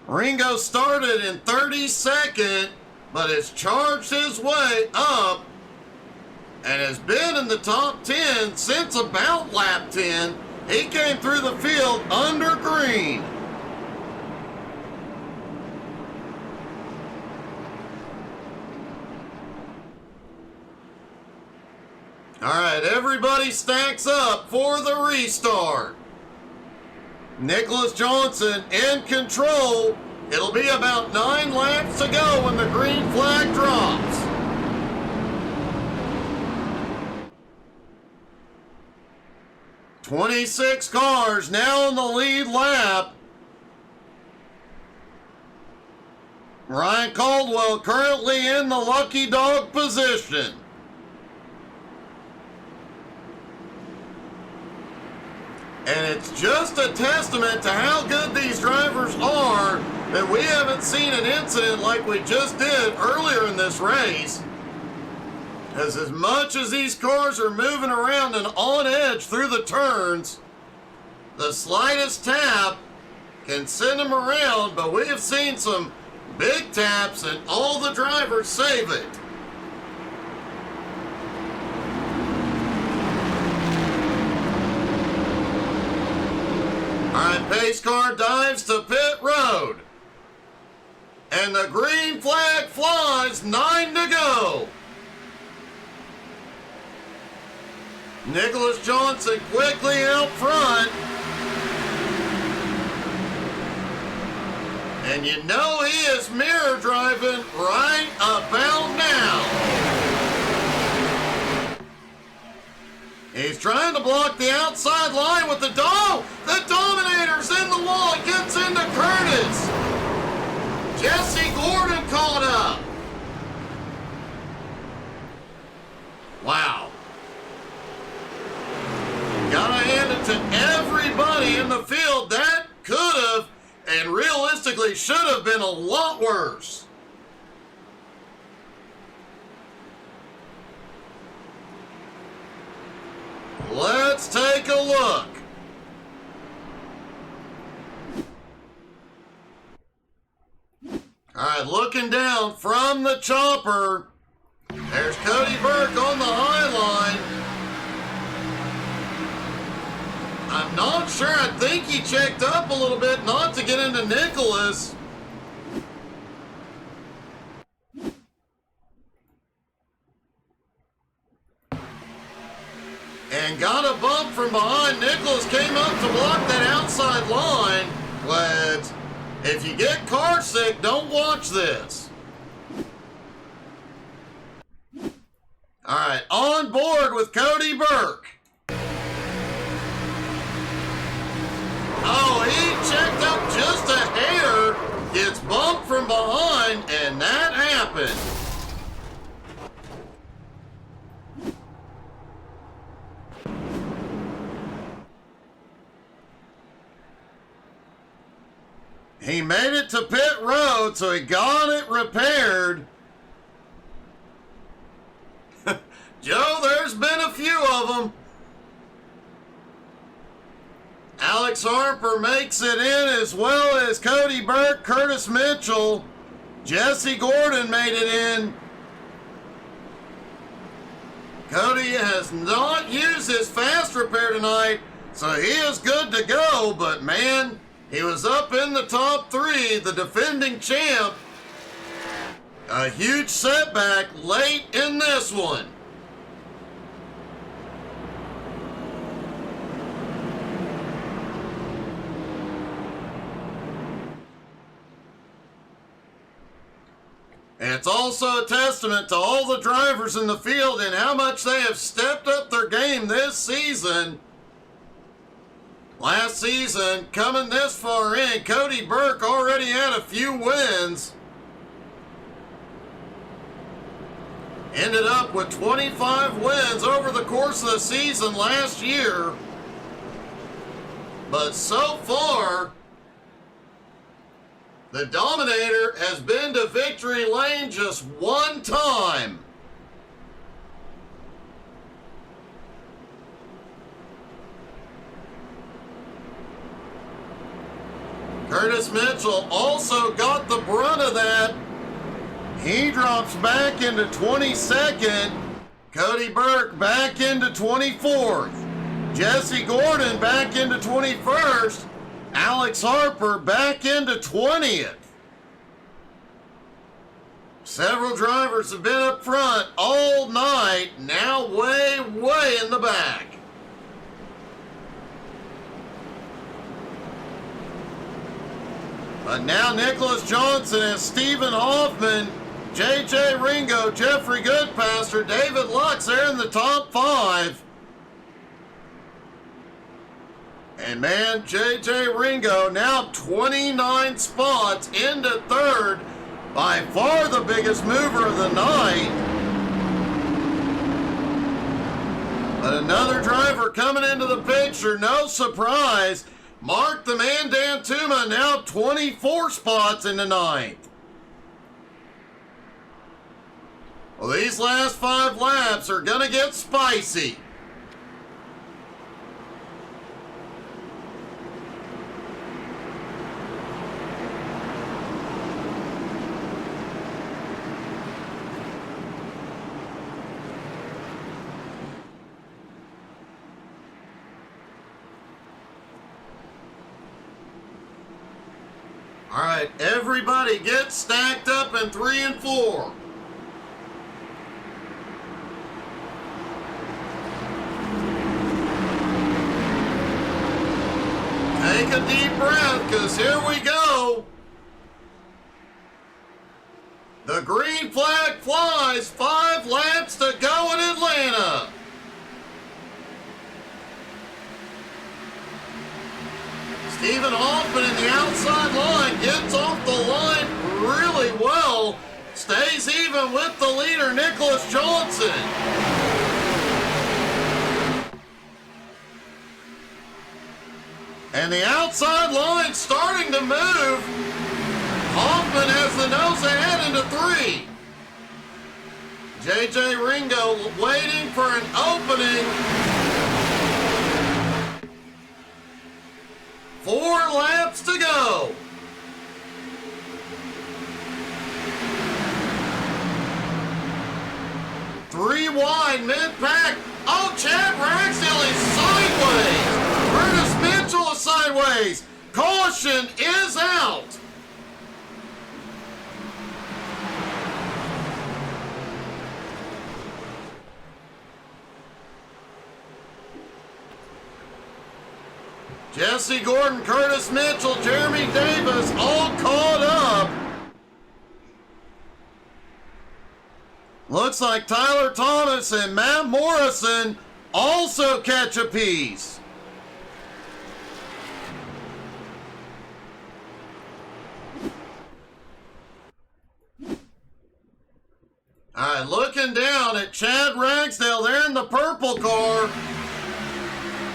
Ringo started in 32nd, but has charged his way up and has been in the top 10 since about lap 10. He came through the field under green. All right, everybody stacks up for the restart. Nicholas Johnson in control. It'll be about 9 laps to go when the green flag drops. "26 cars now in the lead lap. Ryan Caldwell currently in the lucky dog position. And it's just a testament to how good these drivers are that we haven't seen an incident like we just did earlier in this race. As much as these cars are moving around and on edge through the turns, the slightest tap can send them around, but we have seen some big taps and all the drivers save it. All right, pace car dives to pit road. And the green flag flies, 9 to go. Nicholas Johnson quickly out front. And you know he is mirror driving right about now. He's trying to block the outside line with the dog. The Dominator's in the wall. It gets into Curtis. Jesse Gordon caught up. Wow. Gotta hand it to everybody in the field. That could have and realistically should have been a lot worse. Let's take a look. All right, looking down from the chopper, there's Cody Burke on the high line. I'm not sure. I think he checked up a little bit not to get into Nicholas. And got a bump from behind. Nicholas came up to block that outside line. Lads, if you get car sick, don't watch this. All right, on board with Cody Burke. Oh, he checked up just a hair, gets bumped from behind, and that happened. He made it to pit road, so he got it repaired. Joe, there's been a few of them. Alex Harper makes it in, as well as Cody Burke, Curtis Mitchell. Jesse Gordon made it in. Cody has not used his fast repair tonight, so he is good to go, but man, he was up in the top three, the defending champ. A huge setback late in this one. It's also a testament to all the drivers in the field and how much they have stepped up their game this season. Last season, coming this far in, Cody Burke already had a few wins. Ended up with 25 wins over the course of the season last year. But so far, the Dominator has been to victory lane just one time. Curtis Mitchell also got the brunt of that. He drops back into 22nd. Cody Burke back into 24th. Jesse Gordon back into 21st. Alex Harper back into 20th. Several drivers have been up front all night, now way in the back. But now Nicholas Johnson and Stephen Hoffman, J.J. Ringo, Jeffrey Goodpaster, David Lux are in the top five. And man, J.J. Ringo now 29 spots into third, by far the biggest mover of the night. But another driver coming into the picture, no surprise. Mark the Man Dantuma now 24 spots in the ninth. Well, these last 5 laps are going to get spicy. All right, everybody get stacked up in 3 and 4. Take a deep breath, because here we go. The green flag flies, 5 laps to go in Atlanta. Stephen Hoffman in the outside line gets off the line really well. Stays even with the leader, Nicholas Johnson. And the outside line starting to move. Hoffman has the nose ahead into 3. JJ Ringo waiting for an opening. 4 laps to go. Three wide, mid-pack. Oh, Chad Ragsdale is sideways. Curtis Mitchell is sideways. Caution is out. Jesse Gordon, Curtis Mitchell, Jeremy Davis all caught up. Looks like Tyler Thomas and Matt Morrison also catch a piece. All right, looking down at Chad Ragsdale there in the purple car.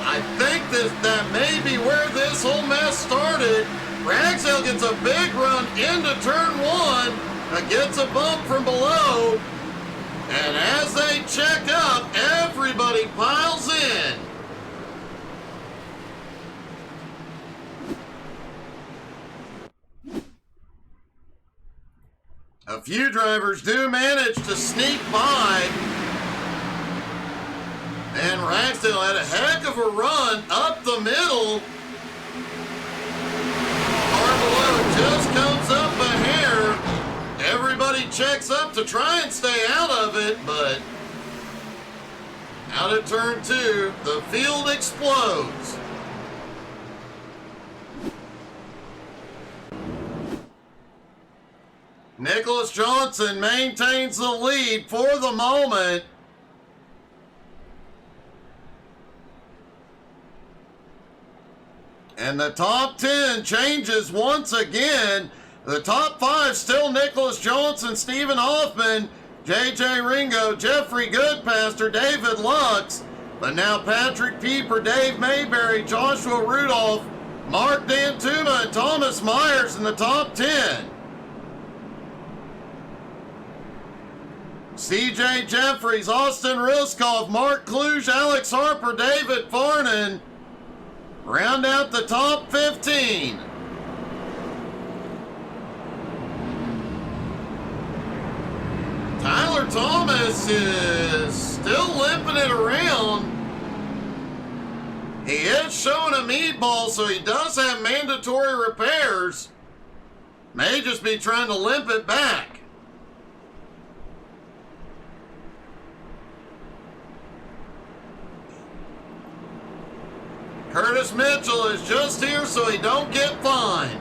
I think that may be where this whole mess started. Ragsdale gets a big run into turn 1, gets a bump from below, and as they check up, everybody piles in. A few drivers do manage to sneak by. And Ragsdale had a heck of a run up the middle. Carvalho just comes up a hair. Everybody checks up to try and stay out of it, but out of turn 2, the field explodes. Nicholas Johnson maintains the lead for the moment. And the top 10 changes once again. The top 5 still Nicholas Johnson, Stephen Hoffman, JJ Ringo, Jeffrey Goodpaster, David Lux. But now Patrick Pieper, Dave Mayberry, Joshua Rudolph, Mark Dantuma, and Thomas Myers in the top 10. CJ Jeffries, Austin Ruskoff, Mark Kluge, Alex Harper, David Farnan round out the top 15. Tyler Thomas is still limping it around. He is showing a meatball, so he does have mandatory repairs. May just be trying to limp it back. Curtis Mitchell is just here so he don't get fined.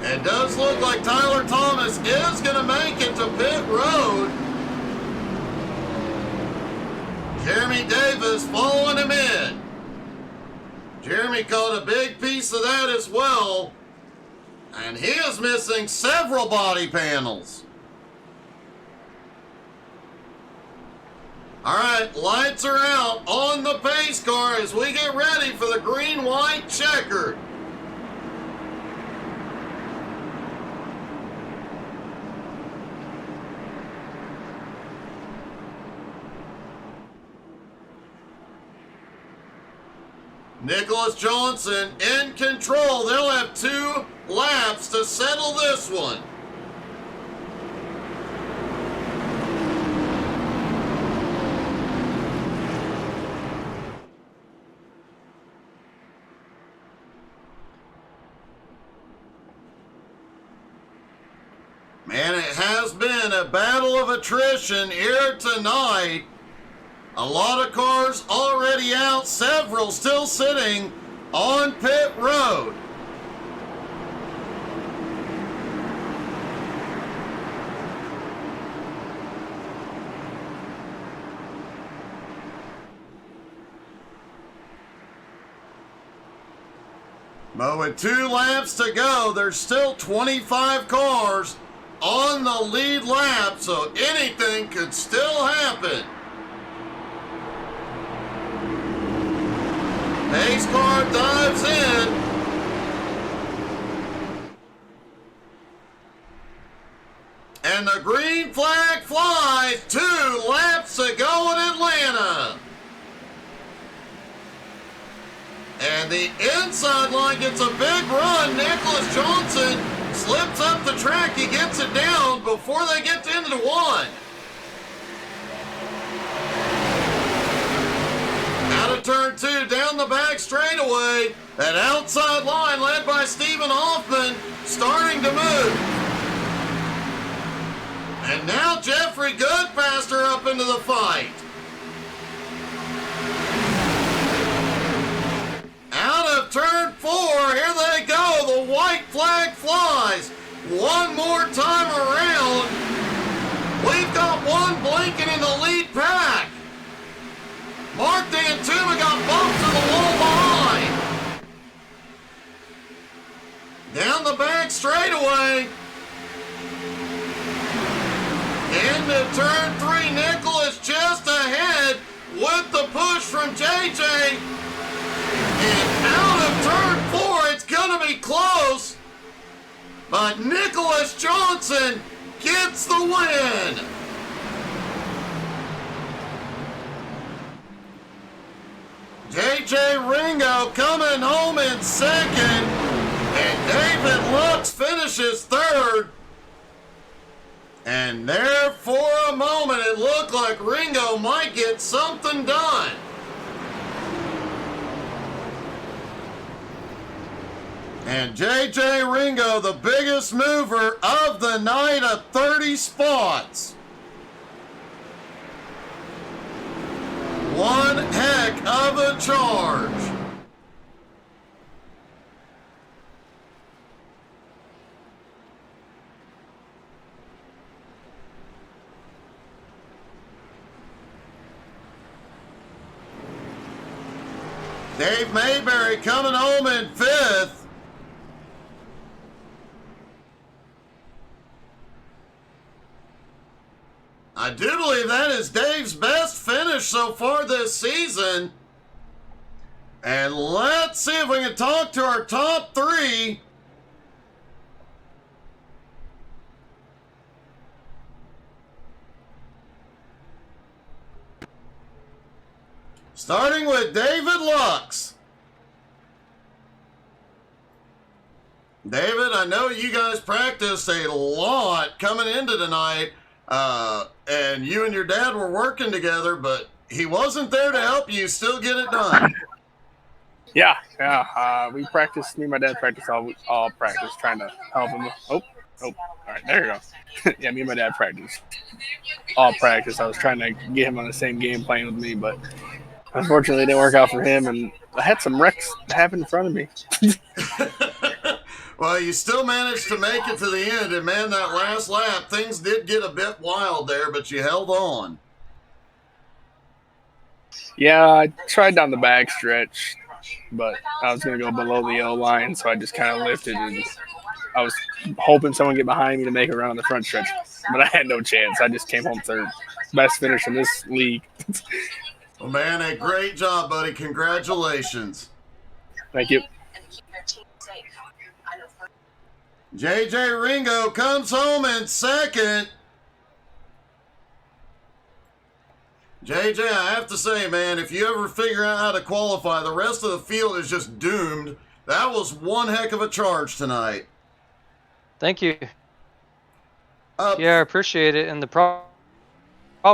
It does look like Tyler Thomas is going to make it to pit road. Jeremy Davis following him in. Jeremy caught a big piece of that as well. And he is missing several body panels. All right, lights are out on the pace car as we get ready for the green-white checkered. Nicholas Johnson in control. They'll have 2 laps to settle this one. Man, it has been a battle of attrition here tonight. A lot of cars already out, several still sitting on pit road. But with 2 laps to go, there's still 25 cars on the lead lap, so anything could still happen. Pace car dives in. And the green flag flies. 2 laps to go in Atlanta. And the inside line gets a big run. Nicholas Johnson slips up the track. He gets it down before they get into the 1. Out of turn 2, down the back straightaway. That outside line led by Stephen Hoffman starting to move. And now Jeffrey Goodfaster up into the fight. Out of turn 4, here they go. The white flag flies. One more time around. We've got one blinking in the lead pack. Mark D'Antuma got bumped to the wall behind. Down the back straightaway. Into turn 3, Nicholas just ahead with the push from JJ. And out of turn 4, it's going to be close. But Nicholas Johnson gets the win. JJ Ringo coming home in 2nd. And David Lux finishes 3rd. And there for a moment, it looked like Ringo might get something done. And JJ Ringo, the biggest mover of the night, at 30 spots. One heck of a charge. Dave Mayberry coming home in 5th. I do believe that is Dave's best finish so far this season. And let's see if we can talk to our top 3. Starting with David Lux. David, I know you guys practiced a lot coming into tonight, and you and your dad were working together, but he wasn't there to help you still get it done. Yeah. We practiced. Me and my dad practiced all practice, trying to help him. Oh, all right, there you go. Yeah, me and my dad practiced all practice. I was trying to get him on the same game plan with me, but unfortunately, it didn't work out for him, and I had some wrecks happen in front of me. Well, you still managed to make it to the end, and man, that last lap, things did get a bit wild there, but you held on. Yeah, I tried down the back stretch, but I was going to go below the yellow line, so I just kind of lifted, and I was hoping someone would get behind me to make it around the front stretch, but I had no chance. I just came home 3rd. Best finish in this league. Well, man, a great job, buddy. Congratulations. Thank you. JJ Ringo comes home in 2nd. JJ, I have to say, man, if you ever figure out how to qualify, the rest of the field is just doomed. That was one heck of a charge tonight. Thank you. Yeah, I appreciate it. And the problem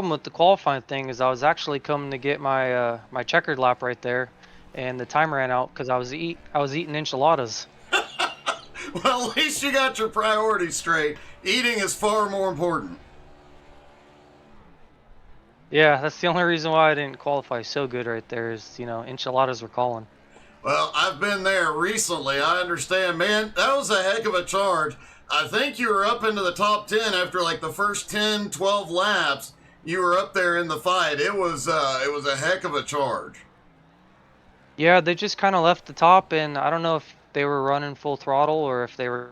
with the qualifying thing is I was actually coming to get my my checkered lap right there, and the time ran out because I was eating enchiladas. Well, at least you got your priorities straight. Eating is far more important. Yeah, that's the only reason why I didn't qualify so good right there is, enchiladas were calling. Well, I've been there recently. I understand, man. That was a heck of a charge. I think you were up into the top 10 after like the first 10, 12 laps. You were up there in the fight. It was a heck of a charge. Yeah, they just kind of left the top, and I don't know if they were running full throttle or if they were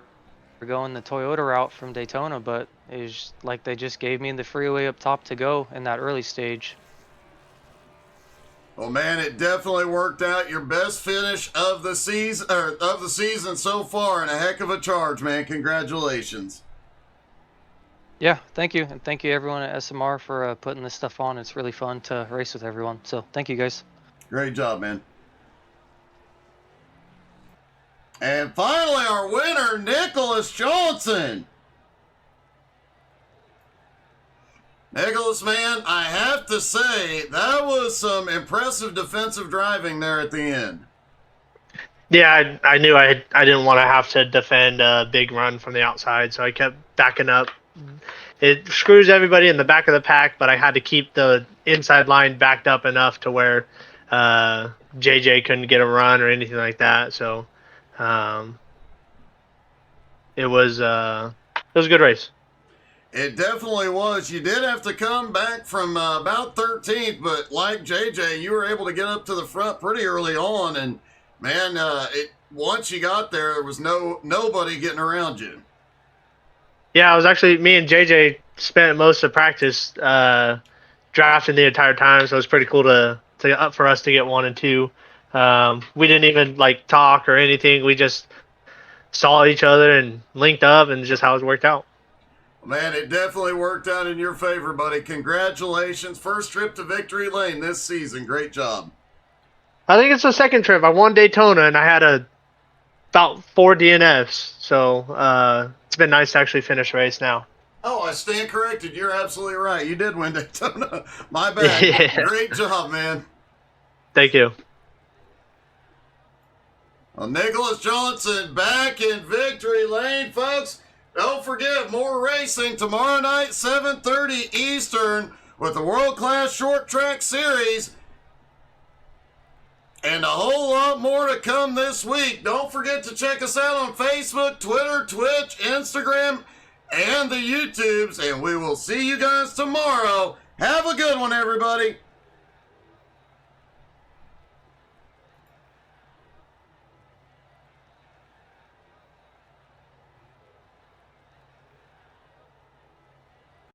going the Toyota route from Daytona, but it was like they just gave me the freeway up top to go in that early stage. Well, man, it definitely worked out. Your best finish of the season so far, and a heck of a charge, man. Congratulations. Yeah, thank you, and thank you everyone at SMR for putting this stuff on. It's really fun to race with everyone. So thank you guys. Great job, man. And finally, our winner, Nicholas Johnson. Nicholas, man, I have to say, that was some impressive defensive driving there at the end. Yeah, I knew I didn't want to have to defend a big run from the outside, so I kept backing up. It screws everybody in the back of the pack, but I had to keep the inside line backed up enough to where JJ couldn't get a run or anything like that. So it was a good race. It definitely was. You did have to come back from about 13th, but like JJ, you were able to get up to the front pretty early on, and man, once you got there was nobody getting around you. Yeah, me and JJ spent most of practice drafting the entire time, so it was pretty cool for us to get 1 and 2. We didn't even talk or anything. We just saw each other and linked up, and just how it worked out. Man, it definitely worked out in your favor, buddy. Congratulations. First trip to victory lane this season. Great job. I think it's the second trip. I won Daytona, and I had about 4 DNFs. So it's been nice to actually finish a race now. Oh, I stand corrected. You're absolutely right. You did win Daytona. My bad. Yeah. Great job, man. Thank you. Well, Nicholas Johnson back in victory lane, folks. Don't forget, more racing tomorrow night, 7:30 Eastern, with the World Class Short Track Series. And a whole lot more to come this week. Don't forget to check us out on Facebook, Twitter, Twitch, Instagram, and the YouTubes. And we will see you guys tomorrow. Have a good one, everybody.